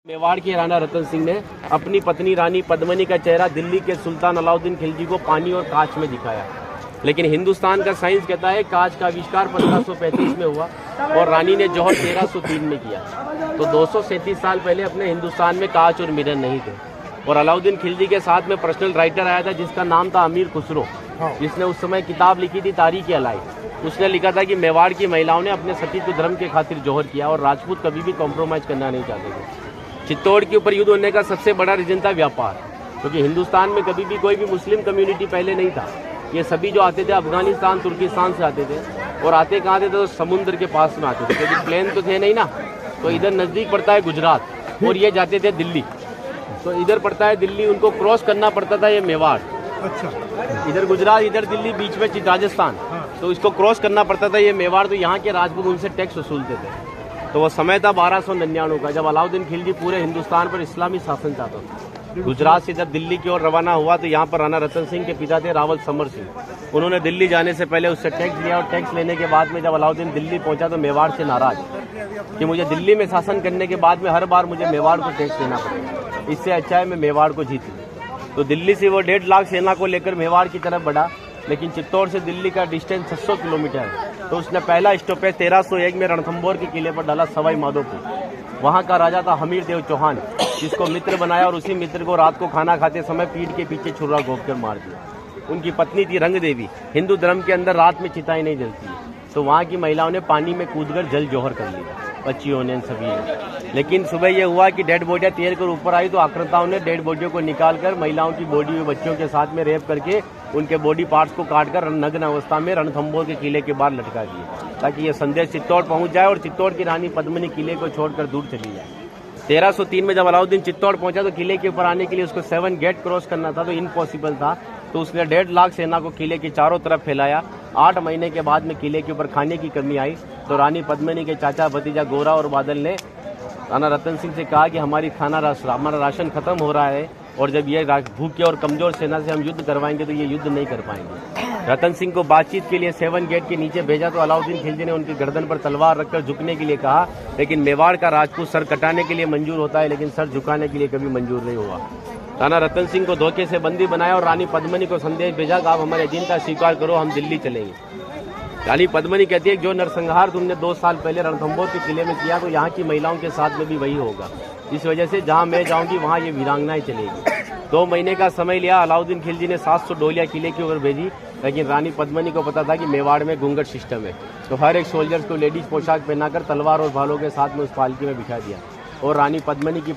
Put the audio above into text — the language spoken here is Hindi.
मेवाड़ की राणा रतन सिंह ने अपनी पत्नी रानी पद्मिनी का चेहरा दिल्ली के सुल्तान अलाउद्दीन खिलजी को पानी और कांच में दिखाया। लेकिन हिंदुस्तान का साइंस कहता है कांच का आविष्कार 1535 में हुआ और रानी ने जौहर 1303 में किया। तो 237 साल पहले अपने हिंदुस्तान में कांच और मिरर नहीं थे। और अलाउद्दीन खिलजी के साथ में पर्सनल राइटर आया था जिसका नाम था अमीर खुसरो, जिसने उस समय किताब लिखी थी तारीख अलाई। उसने लिखा था कि मेवाड़ की महिलाओं ने अपने सतीत्व धर्म के खातिर जौहर किया और राजपूत कभी भी कॉम्प्रोमाइज करना नहीं चाहते थे। चित्तौड़ के ऊपर युद्ध होने का सबसे बड़ा रीजन था व्यापार, क्योंकि हिंदुस्तान में कभी भी कोई भी मुस्लिम कम्युनिटी पहले नहीं था। ये सभी जो आते थे अफगानिस्तान तुर्किस्तान से आते थे और आते कहाँ थे तो समुद्र के पास में आते थे, क्योंकि प्लेन तो थे नहीं ना। तो इधर नज़दीक पड़ता है गुजरात और ये जाते थे दिल्ली। तो इधर पड़ता है दिल्ली, उनको क्रॉस करना पड़ता था ये मेवाड़। अच्छा, इधर गुजरात इधर दिल्ली, बीच में राजस्थान। तो इसको क्रॉस करना पड़ता था ये मेवाड़। तो यहाँ के राजपूत उनसे टैक्स वसूलते थे। तो वो समय था 1299 का, जब अलाउद्दीन खिलजी पूरे हिंदुस्तान पर इस्लामी शासन चाहता था। गुजरात से जब दिल्ली की ओर रवाना हुआ तो यहाँ पर राणा रतन सिंह के पिता थे रावल समर सिंह। उन्होंने दिल्ली जाने से पहले उससे टैक्स लिया और टैक्स लेने के बाद में जब अलाउद्दीन दिल्ली पहुंचा तो मेवाड़ से नाराज कि मुझे दिल्ली में शासन करने के बाद में हर बार मुझे मेवाड़ को टैक्स देना पड़ेगा, इससे अच्छा है मैं मेवाड़ को जीत लूँ। तो दिल्ली से वो 1.5 लाख सेना को लेकर मेवाड़ की तरफ बढ़ा। लेकिन चित्तौड़ से दिल्ली का डिस्टेंस 600 किलोमीटर है। तो उसने पहला स्टॉपेज 1301 में रणथंभौर के किले पर डाला सवाई माधोपुर। वहाँ का राजा था हमीर देव चौहान, जिसको मित्र बनाया और उसी मित्र को रात को खाना खाते समय पीठ के पीछे छुरा घोंप कर मार दिया। उनकी पत्नी थी रंग देवी। हिंदू धर्म के अंदर रात में चिताएं नहीं जलती है, तो वहाँ की महिलाओं ने पानी में कूदकर जल जौहर कर लिया, बच्चियों ने, सभी ने। लेकिन सुबह यह हुआ कि डेड बॉडियां तैर कर ऊपर आई तो आक्रांताओं ने डेड बॉडियों को निकालकर महिलाओं की बॉडी और बच्चों के साथ में रेप करके उनके बॉडी पार्ट्स को काटकर नग्न अवस्था में रणथंभौर के किले के बाहर लटका दिया, ताकि यह संदेश चित्तौड़ पहुंच जाए और चित्तौड़ की रानी पद्मिनी किले को छोड़कर दूर चली जाए। 1303 में जब अलाउद्दीन चित्तौड़ पहुंचा तो किले के ऊपर आने के लिए उसको 7 गेट क्रॉस करना था, तो इम्पॉसिबल था। तो उसने 1.5 लाख सेना को किले के चारों तरफ फैलाया। 8 महीने के बाद में किले के ऊपर खाने की कमी आई तो रानी पद्मिनी के चाचा भतीजा गोरा और बादल ने राणा रतन सिंह से कहा कि हमारा राशन खत्म हो रहा है और जब ये भूखे और कमजोर सेना से हम युद्ध करवाएंगे तो ये युद्ध नहीं कर पाएंगे। रतन सिंह को बातचीत के लिए 7 गेट के नीचे भेजा तो अलाउद्दीन खिलजी ने उनकी गर्दन पर तलवार रखकर झुकने के लिए कहा। लेकिन मेवाड़ का राजपूत सर कटाने के लिए मंजूर होता है, लेकिन सर झुकाने के लिए कभी मंजूर नहीं हुआ। राणा रतन सिंह को धोखे से बंदी बनाया और रानी पद्मिनी को संदेश भेजा कि आप हमारे अधीनता स्वीकार करो, हम दिल्ली चलेंगे। रानी पद्मिनी कहती है जो नरसंहार तुमने 2 साल पहले रणथंभौर के किले में किया तो यहाँ की महिलाओं के साथ में भी वही होगा। इस वजह से जहाँ मैं जाऊँगी वहाँ ये वीरांगनाएं चलेगी। 2 महीने का समय लिया। अलाउद्दीन खिलजी ने 700 डोलियाँ किले की ओर भेजी, लेकिन रानी पद्मिनी को पता था कि मेवाड़ में घूंघट सिस्टम है। तो हर एक सोल्जर्स को लेडीज पोशाक पहनाकर तलवार और भालों के साथ में उस पालकी में बिठा दिया और रानी पद्मिनी की